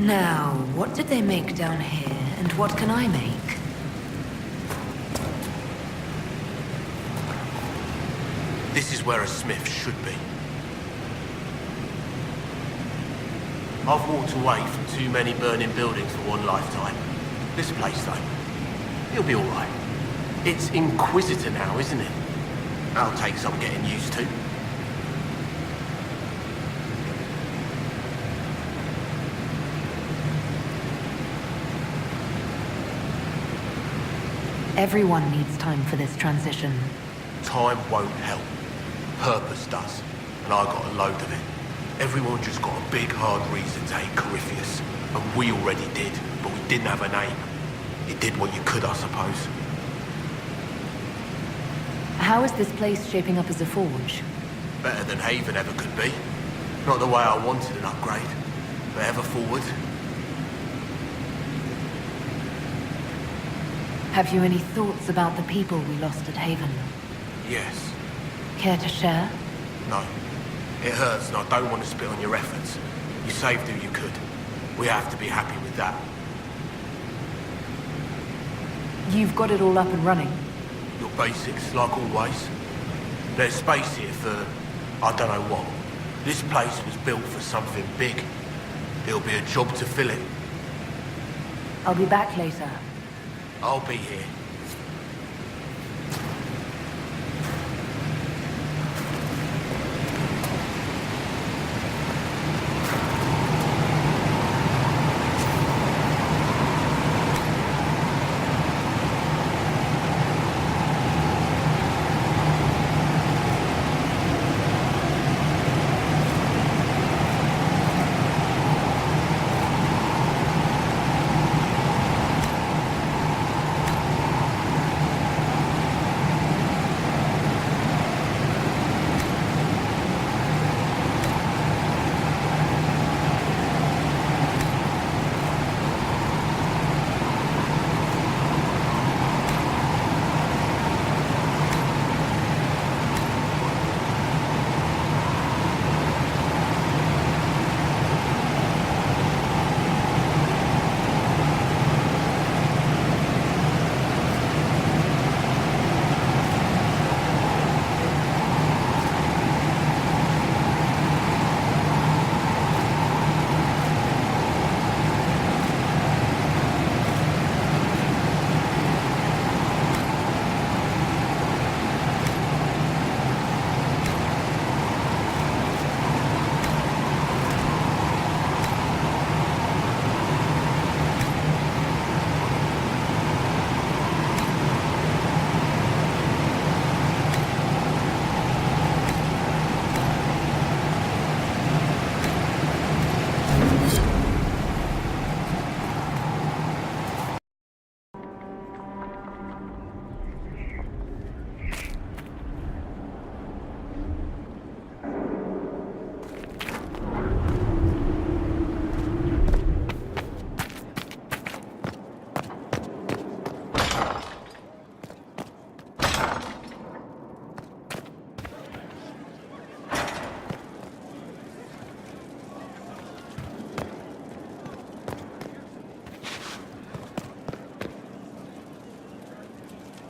Now, what did they make down here, and what can I make? This is where a smith should be. I've walked away from too many burning buildings for one lifetime. This place, though, it'll be alright. It's Inquisitor now, isn't it? That'll take some getting used to. Everyone needs time for this transition. Time won't help. Purpose does. And I got a load of it. Everyone just got a big hard reason to hate Corypheus. And we already did, but we didn't have a name. It did what you could, I suppose. How is this place shaping up as a forge? Better than Haven ever could be. Not the way I wanted an upgrade, but ever forward. Have you any thoughts about the people we lost at Haven? Yes. Care to share? No. It hurts and I don't want to spit on your efforts. You saved who you could. We have to be happy with that. You've got it all up and running? Your basics, like always. There's space here for, I don't know what. This place was built for something big. It'll be a job to fill it. I'll be back later. I'll be here.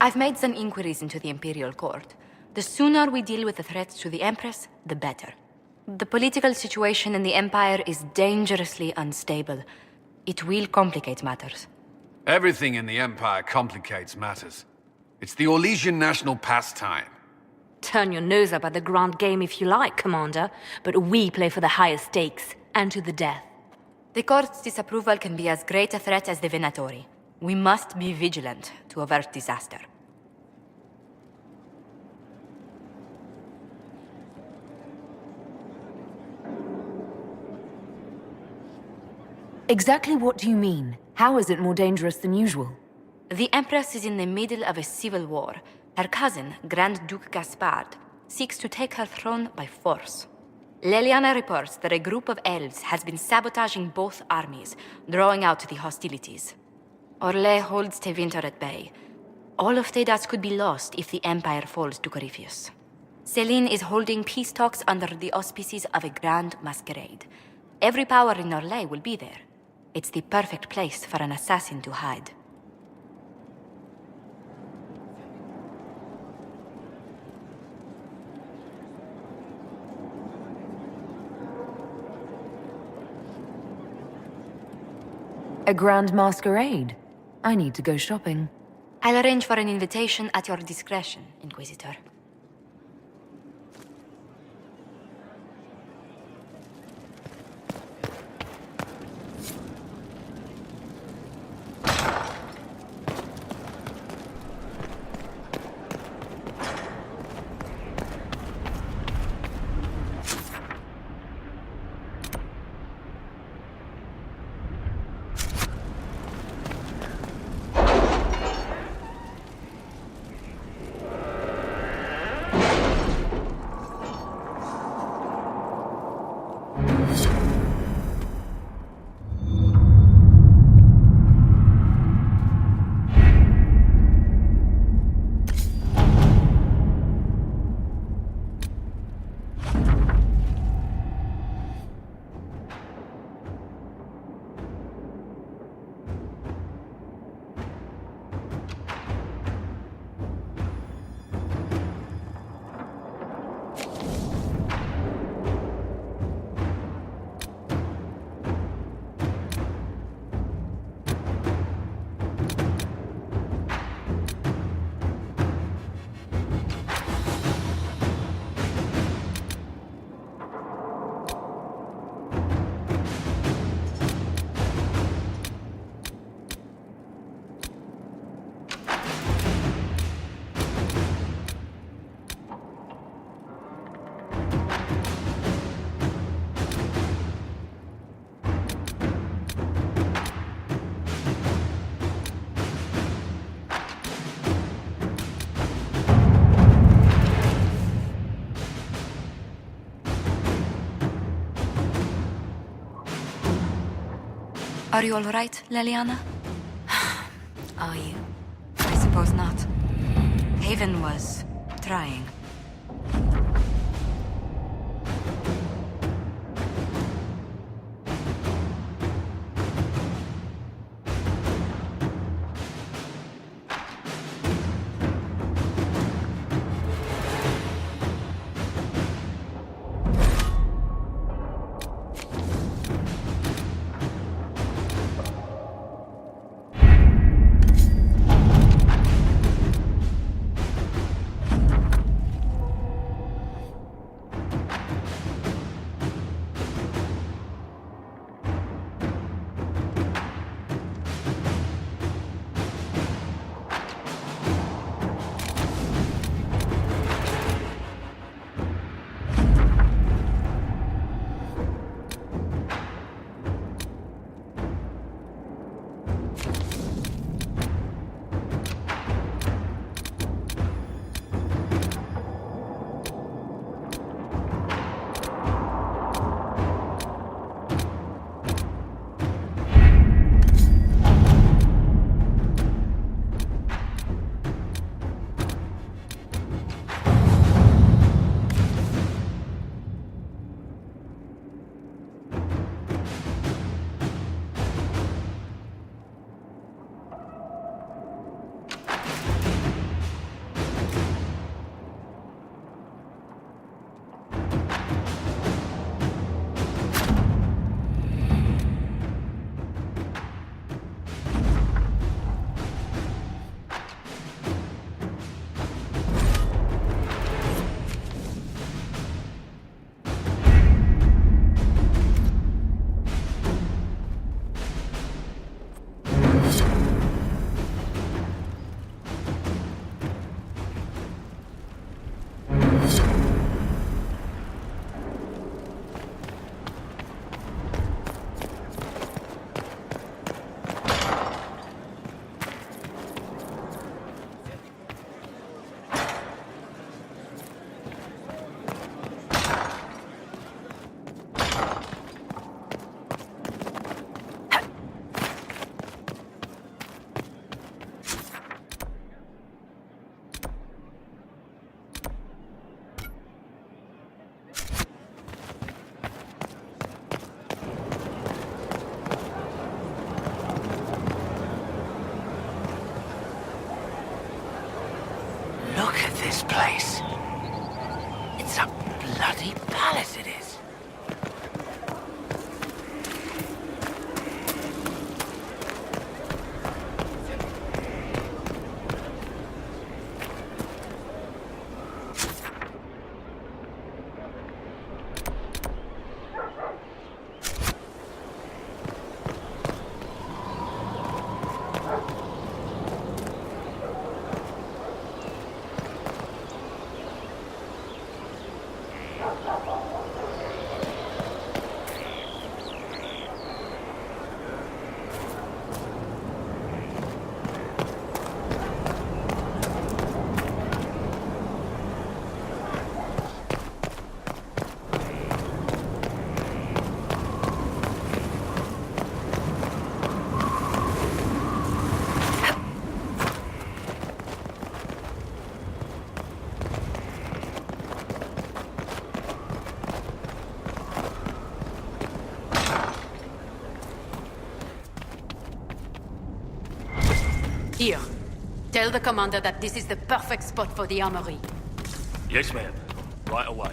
I've made some inquiries into the Imperial Court. The sooner we deal with the threats to the Empress, the better. The political situation in the Empire is dangerously unstable. It will complicate matters. Everything in the Empire complicates matters. It's the Orlesian national pastime. Turn your nose up at the grand game if you like, Commander, but we play for the highest stakes, and to the death. The Court's disapproval can be as great a threat as the Venatori. We must be vigilant to avert disaster. Exactly what do you mean? How is it more dangerous than usual? The Empress is in the middle of a civil war. Her cousin, Grand Duke Gaspard, seeks to take her throne by force. Leliana reports that a group of elves has been sabotaging both armies, drawing out the hostilities. Orlais holds Tevinter at bay. All of Thedas could be lost if the Empire falls to Corypheus. Celine is holding peace talks under the auspices of a grand masquerade. Every power in Orlais will be there. It's the perfect place for an assassin to hide. A grand masquerade. I need to go shopping. I'll arrange for an invitation at your discretion, Inquisitor. Are you all right, Leliana? Are you? I suppose not. Haven was trying. Here. Tell the commander that this is the perfect spot for the armory. Yes, ma'am. Right away.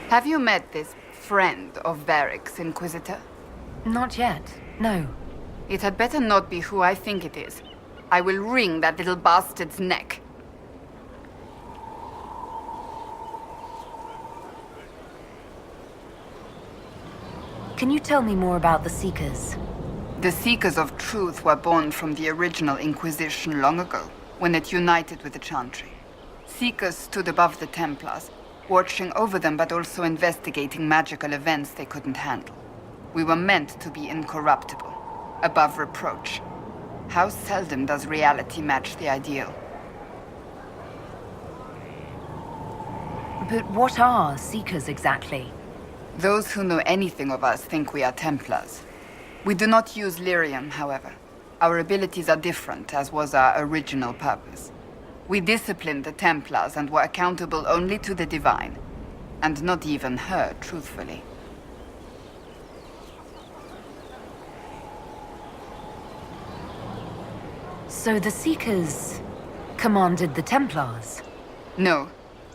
Have you met this friend of Varric's, Inquisitor? Not yet, no. It had better not be who I think it is. I will wring that little bastard's neck. Can you tell me more about the Seekers? The Seekers of Truth were born from the original Inquisition long ago, when it united with the Chantry. Seekers stood above the Templars, watching over them but also investigating magical events they couldn't handle. We were meant to be incorruptible, above reproach. How seldom does reality match the ideal? But what are Seekers exactly? Those who know anything of us think we are Templars. We do not use lyrium, however. Our abilities are different, as was our original purpose. We disciplined the Templars and were accountable only to the Divine. And not even her, truthfully. So the Seekers commanded the Templars? No.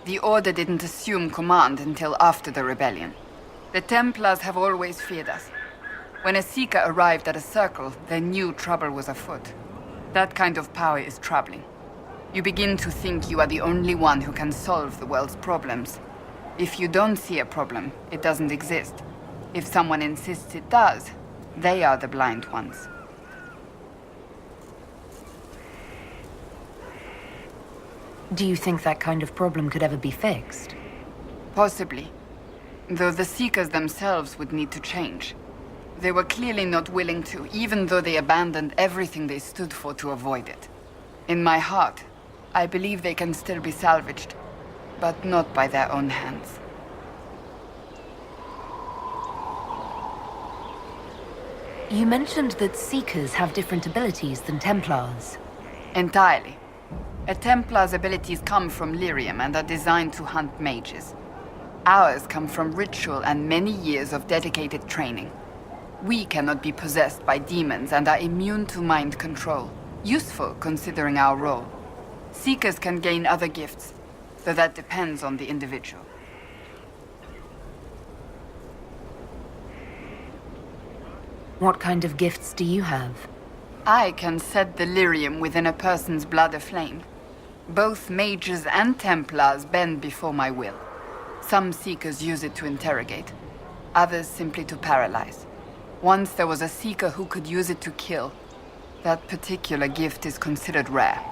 The Order didn't assume command until after the rebellion. The Templars have always feared us. When a Seeker arrived at a circle, they knew trouble was afoot. That kind of power is troubling. You begin to think you are the only one who can solve the world's problems. If you don't see a problem, it doesn't exist. If someone insists it does, they are the blind ones. Do you think that kind of problem could ever be fixed? Possibly. Though the Seekers themselves would need to change. They were clearly not willing to, even though they abandoned everything they stood for to avoid it. In my heart, I believe they can still be salvaged, but not by their own hands. You mentioned that Seekers have different abilities than Templars. Entirely. A Templar's abilities come from lyrium and are designed to hunt mages. Ours come from ritual and many years of dedicated training. We cannot be possessed by demons and are immune to mind control. Useful considering our role. Seekers can gain other gifts, though that depends on the individual. What kind of gifts do you have? I can set the lyrium within a person's blood aflame. Both mages and Templars bend before my will. Some Seekers use it to interrogate, others simply to paralyze. Once there was a Seeker who could use it to kill. That particular gift is considered rare.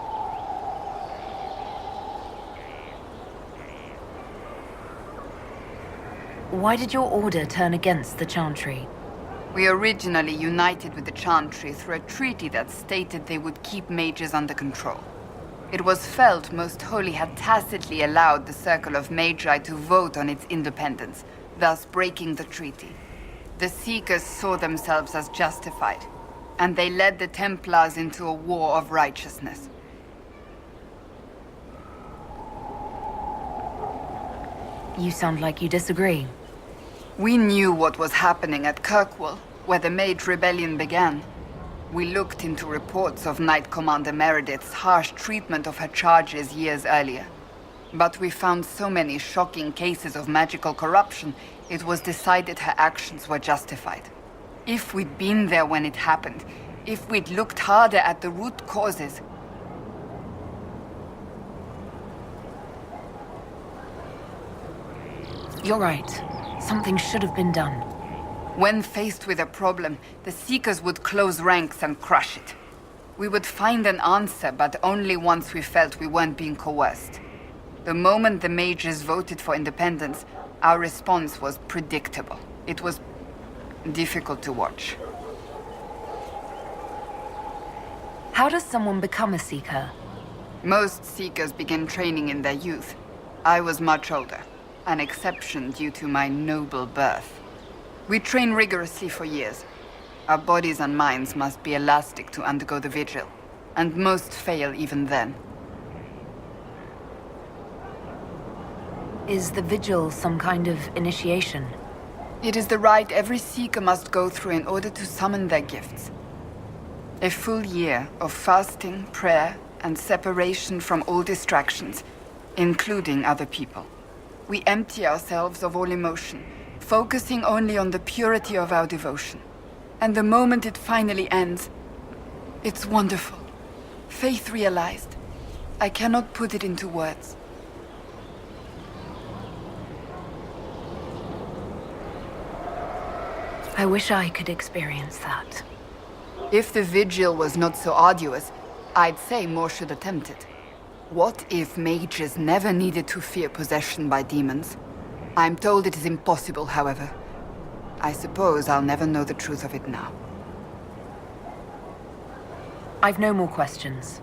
Why did your order turn against the Chantry? We originally united with the Chantry through a treaty that stated they would keep mages under control. It was felt Most Holy had tacitly allowed the Circle of Magi to vote on its independence, thus breaking the treaty. The Seekers saw themselves as justified, and they led the Templars into a war of righteousness. You sound like you disagree. We knew what was happening at Kirkwall, where the Mage Rebellion began. We looked into reports of Knight Commander Meredith's harsh treatment of her charges years earlier. But we found so many shocking cases of magical corruption, it was decided her actions were justified. If we'd been there when it happened, if we'd looked harder at the root causes... You're right. Something should have been done. When faced with a problem, the Seekers would close ranks and crush it. We would find an answer, but only once we felt we weren't being coerced. The moment the mages voted for independence, our response was predictable. It was difficult to watch. How does someone become a Seeker? Most Seekers begin training in their youth. I was much older, an exception due to my noble birth. We train rigorously for years. Our bodies and minds must be elastic to undergo the vigil, and most fail even then. Is the vigil some kind of initiation? It is the rite every Seeker must go through in order to summon their gifts. A full year of fasting, prayer, and separation from all distractions, including other people. We empty ourselves of all emotion, focusing only on the purity of our devotion. And the moment it finally ends, it's wonderful. Faith realized. I cannot put it into words. I wish I could experience that. If the vigil was not so arduous, I'd say more should attempt it. What if mages never needed to fear possession by demons? I'm told it is impossible, however. I suppose I'll never know the truth of it now. I've no more questions.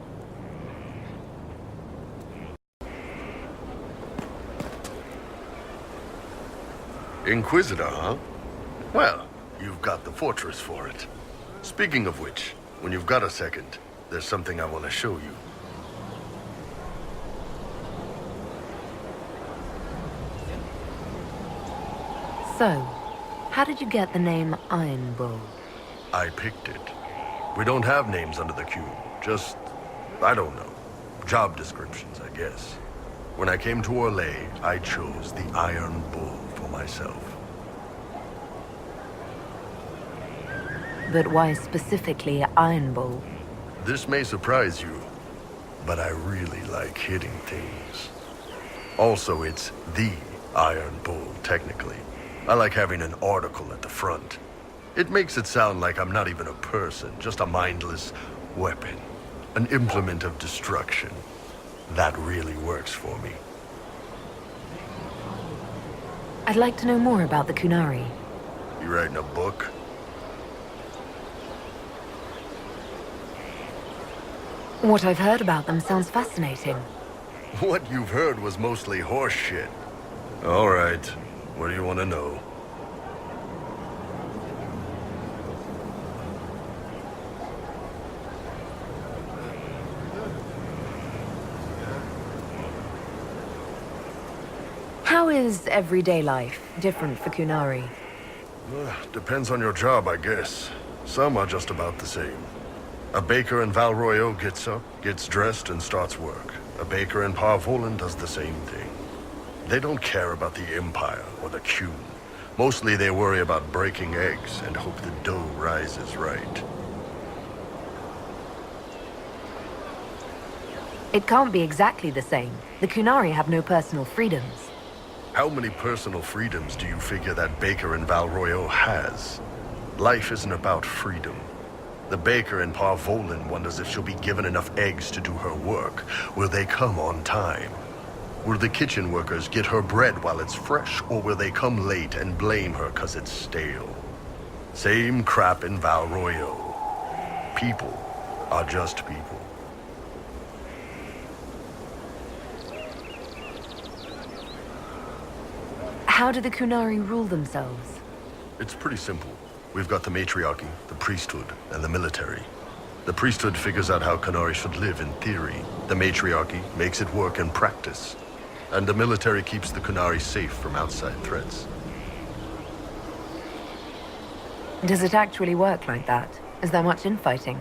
Inquisitor, huh? Well, you've got the fortress for it. Speaking of which, when you've got a second, there's something I want to show you. So, how did you get the name Iron Bull? I picked it. We don't have names under the cube. Just, I don't know. Job descriptions, I guess. When I came to Orlais, I chose the Iron Bull for myself. But why specifically Iron Bull? This may surprise you, but I really like hitting things. Also, it's the Iron Bull, technically. I like having an article at the front. It makes it sound like I'm not even a person, just a mindless weapon. An implement of destruction. That really works for me. I'd like to know more about the Kunari. You writing a book? What I've heard about them sounds fascinating. What you've heard was mostly horse shit. All right. What do you want to know? How is everyday life different for Kunari? Depends on your job, I guess. Some are just about the same. A baker in Val Royeaux gets up, gets dressed, and starts work. A baker in Parvolan does the same thing. They don't care about the Empire or the Cune. Mostly they worry about breaking eggs and hope the dough rises right. It can't be exactly the same. The Kunari have no personal freedoms. How many personal freedoms do you figure that baker in Val Royeaux has? Life isn't about freedom. The baker in Parvolan wonders if she'll be given enough eggs to do her work. Will they come on time? Will the kitchen workers get her bread while it's fresh, or will they come late and blame her 'cause it's stale? Same crap in Val Royeaux. People are just people. How do the Kunari rule themselves? It's pretty simple. We've got the matriarchy, the priesthood, and the military. The priesthood figures out how Kunari should live in theory. The matriarchy makes it work in practice. And the military keeps the Kunari safe from outside threats. Does it actually work like that? Is there much infighting?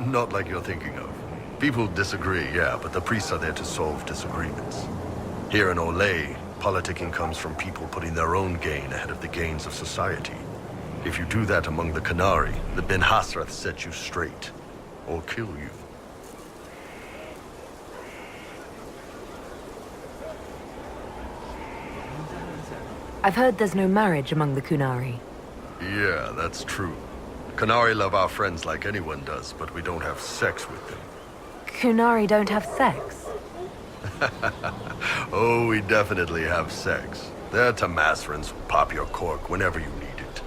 Not like you're thinking of. People disagree, yeah, but the priests are there to solve disagreements. Here in Orlais, politicking comes from people putting their own gain ahead of the gains of society. If you do that among the Kunari, the Ben Hasrath set you straight, or kill you. I've heard there's no marriage among the Kunari. Yeah, that's true. Kunari love our friends like anyone does, but we don't have sex with them. Kunari don't have sex? Oh, we definitely have sex. They're Tamasrans who pop your cork whenever you need it.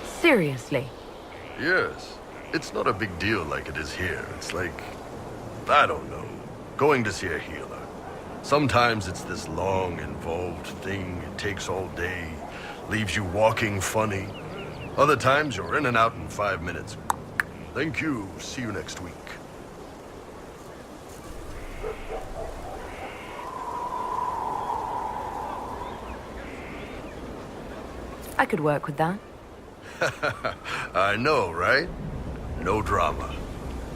Seriously? Yes. It's not a big deal like it is here. It's like, I don't know, going to see a healer. Sometimes it's this long, involved thing. It takes all day, leaves you walking funny. Other times you're in and out in 5 minutes. Thank you. See you next week. I could work with that. I know, right? No drama.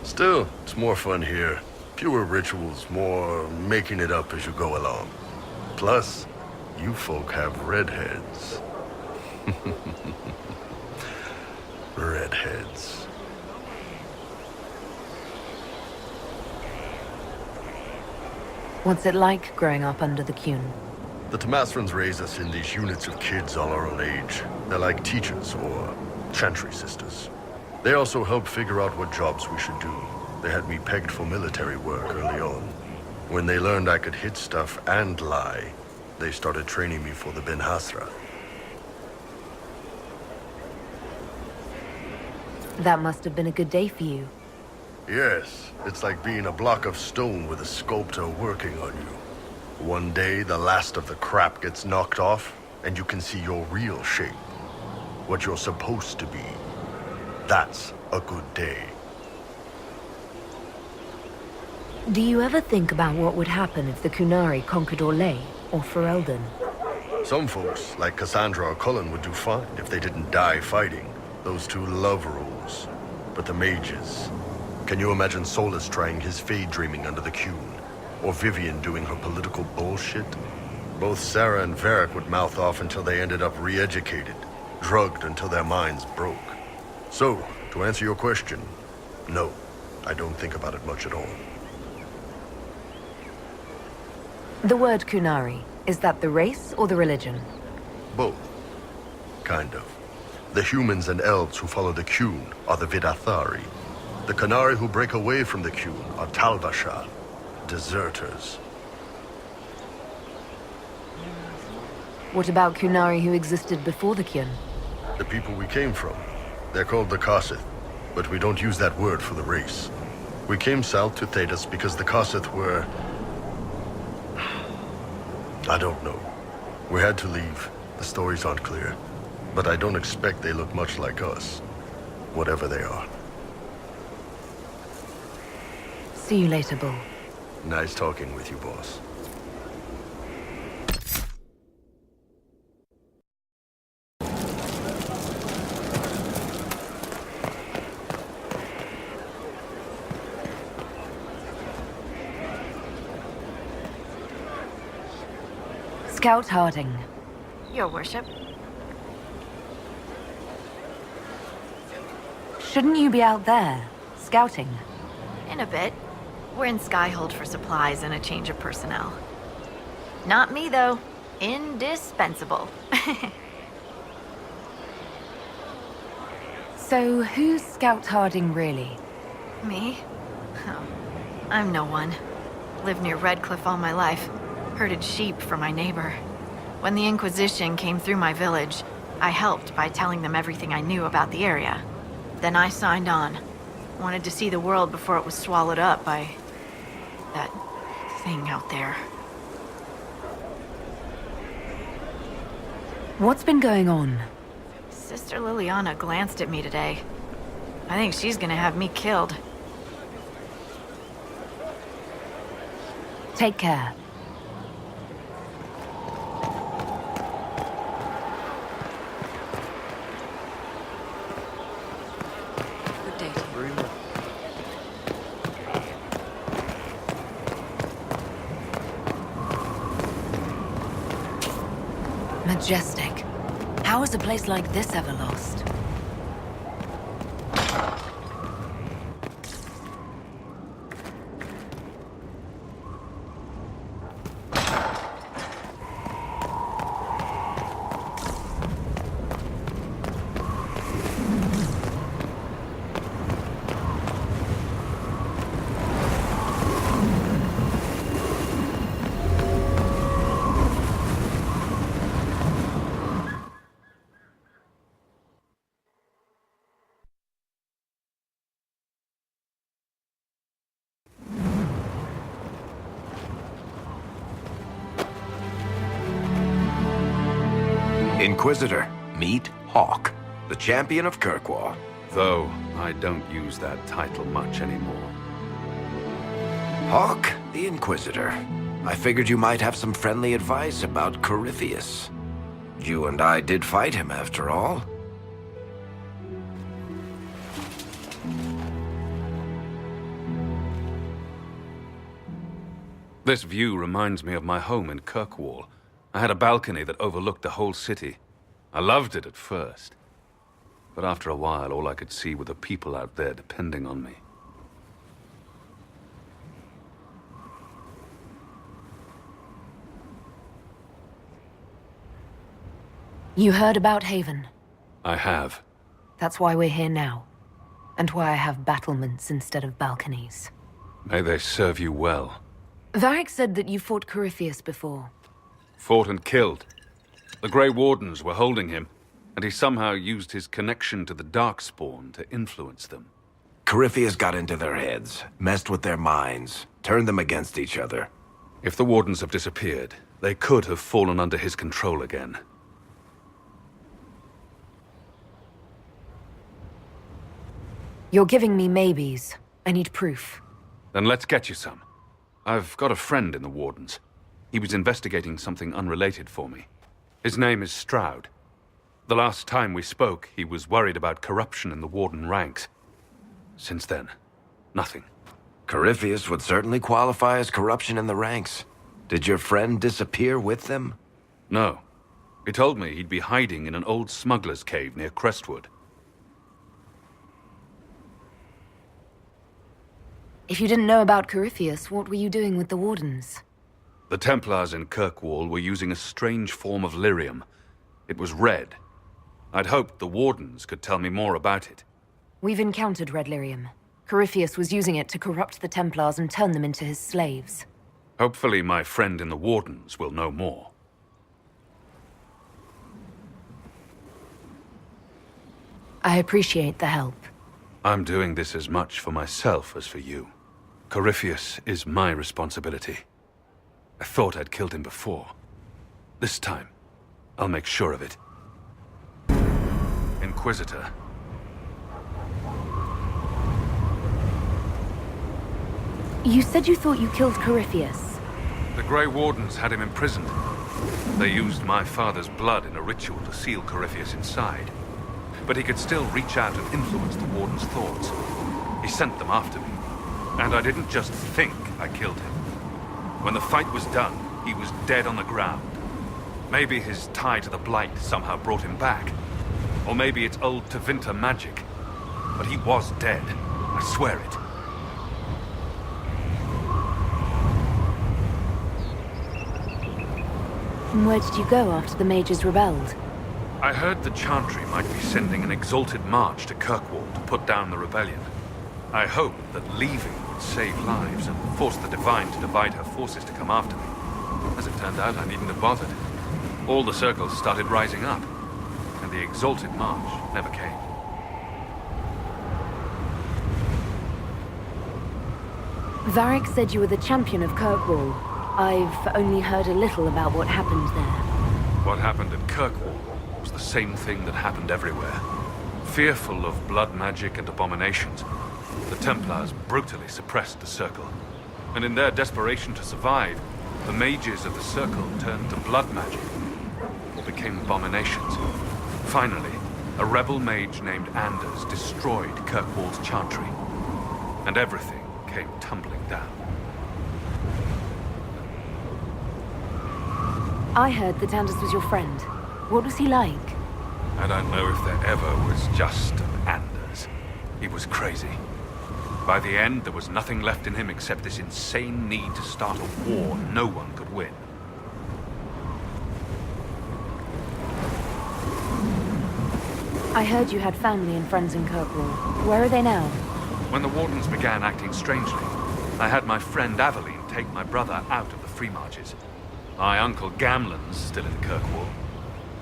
Still, it's more fun here. Fewer rituals, more making it up as you go along. Plus, you folk have redheads. Redheads. What's it like growing up under the Qun? The Tamasrans raise us in these units of kids all our own age. They're like teachers or chantry sisters. They also help figure out what jobs we should do. They had me pegged for military work early on. When they learned I could hit stuff and lie, they started training me for the Ben Hasra. That must have been a good day for you. Yes, it's like being a block of stone with a sculptor working on you. One day, the last of the crap gets knocked off, and you can see your real shape. What you're supposed to be. That's a good day. Do you ever think about what would happen if the Kunari conquered Orlais or Ferelden? Some folks, like Cassandra or Cullen, would do fine if they didn't die fighting. Those two love rules. But the mages... Can you imagine Solus trying his fade dreaming under the Qun? Or Vivian doing her political bullshit? Both Sarah and Varric would mouth off until they ended up re-educated, drugged until their minds broke. So, to answer your question, no, I don't think about it much at all. The word Kunari, is that the race or the religion? Both. Kind of. The humans and elves who follow the Qun are the Vidathari. The Kunari who break away from the Qun are Talvashar, deserters. What about Kunari who existed before the Qun? The people we came from. They're called the Kossith, but we don't use that word for the race. We came south to Thedas because the Kossith were... I don't know. We had to leave. The stories aren't clear. But I don't expect they look much like us. Whatever they are. See you later, Bull. Nice talking with you, boss. Scout Harding. Your worship. Shouldn't you be out there, scouting? In a bit. We're in Skyhold for supplies and a change of personnel. Not me, though. Indispensable. So, who's Scout Harding really? Me? Oh, I'm no one. Lived near Redcliffe all my life. Herded sheep for my neighbor. When the Inquisition came through my village, I helped by telling them everything I knew about the area. Then I signed on. Wanted to see the world before it was swallowed up by... that thing out there. What's been going on? Sister Liliana glanced at me today. I think she's gonna have me killed. Take care. Good day to you. Majestic. How is a place like this ever lost? Inquisitor, meet Hawk, the champion of Kirkwall. Though I don't use that title much anymore. Hawk, the Inquisitor. I figured you might have some friendly advice about Corypheus. You and I did fight him, after all. This view reminds me of my home in Kirkwall. I had a balcony that overlooked the whole city. I loved it at first. But after a while, all I could see were the people out there depending on me. You heard about Haven. I have. That's why we're here now. And why I have battlements instead of balconies. May they serve you well. Varric said that you fought Corypheus before. Fought and killed. The Grey Wardens were holding him, and he somehow used his connection to the Darkspawn to influence them. Corypheus got into their heads, messed with their minds, turned them against each other. If the Wardens have disappeared, they could have fallen under his control again. You're giving me maybes. I need proof. Then let's get you some. I've got a friend in the Wardens. He was investigating something unrelated for me. His name is Stroud. The last time we spoke, he was worried about corruption in the Warden ranks. Since then, nothing. Corypheus would certainly qualify as corruption in the ranks. Did your friend disappear with them? No. He told me he'd be hiding in an old smuggler's cave near Crestwood. If you didn't know about Corypheus, what were you doing with the Wardens? The Templars in Kirkwall were using a strange form of lyrium. It was red. I'd hoped the Wardens could tell me more about it. We've encountered red lyrium. Corypheus was using it to corrupt the Templars and turn them into his slaves. Hopefully my friend in the Wardens will know more. I appreciate the help. I'm doing this as much for myself as for you. Corypheus is my responsibility. I thought I'd killed him before. This time, I'll make sure of it. Inquisitor. You said you thought you killed Corypheus. The Grey Wardens had him imprisoned. They used my father's blood in a ritual to seal Corypheus inside. But he could still reach out and influence the Warden's thoughts. He sent them after me. And I didn't just think I killed him. When the fight was done, he was dead on the ground. Maybe his tie to the Blight somehow brought him back. Or maybe it's old Tevinter magic. But he was dead. I swear it. And where did you go after the mages rebelled? I heard the Chantry might be sending an exalted march to Kirkwall to put down the rebellion. I hoped that leaving would save lives and force the Divine to divide her forces to come after me. As it turned out, I needn't have bothered. All the circles started rising up, and the exalted march never came. Varric said you were the champion of Kirkwall. I've only heard a little about what happened there. What happened at Kirkwall was the same thing that happened everywhere. Fearful of blood magic and abominations, the Templars brutally suppressed the Circle. And in their desperation to survive, the mages of the Circle turned to blood magic, or became abominations. Finally, a rebel mage named Anders destroyed Kirkwall's Chantry, and everything came tumbling down. I heard that Anders was your friend. What was he like? I don't know if there ever was just an Anders. He was crazy. By the end, there was nothing left in him except this insane need to start a war no one could win. I heard you had family and friends in Kirkwall. Where are they now? When the Wardens began acting strangely, I had my friend Aveline take my brother out of the Free Marches. My uncle Gamlen's still in Kirkwall,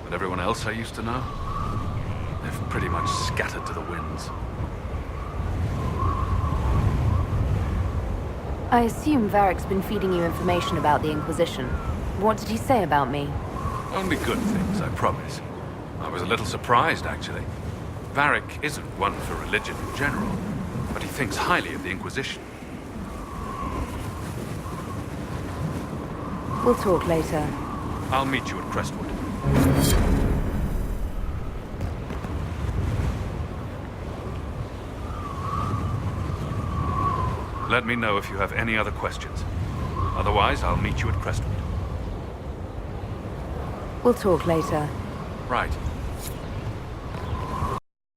but everyone else I used to know, they've pretty much scattered to the winds. I assume Varric's been feeding you information about the Inquisition. What did he say about me? Only good things, I promise. I was a little surprised, actually. Varric isn't one for religion in general, but he thinks highly of the Inquisition. We'll talk later. I'll meet you at Crestwood. Let me know if you have any other questions. Otherwise, I'll meet you at Crestwood. We'll talk later. Right.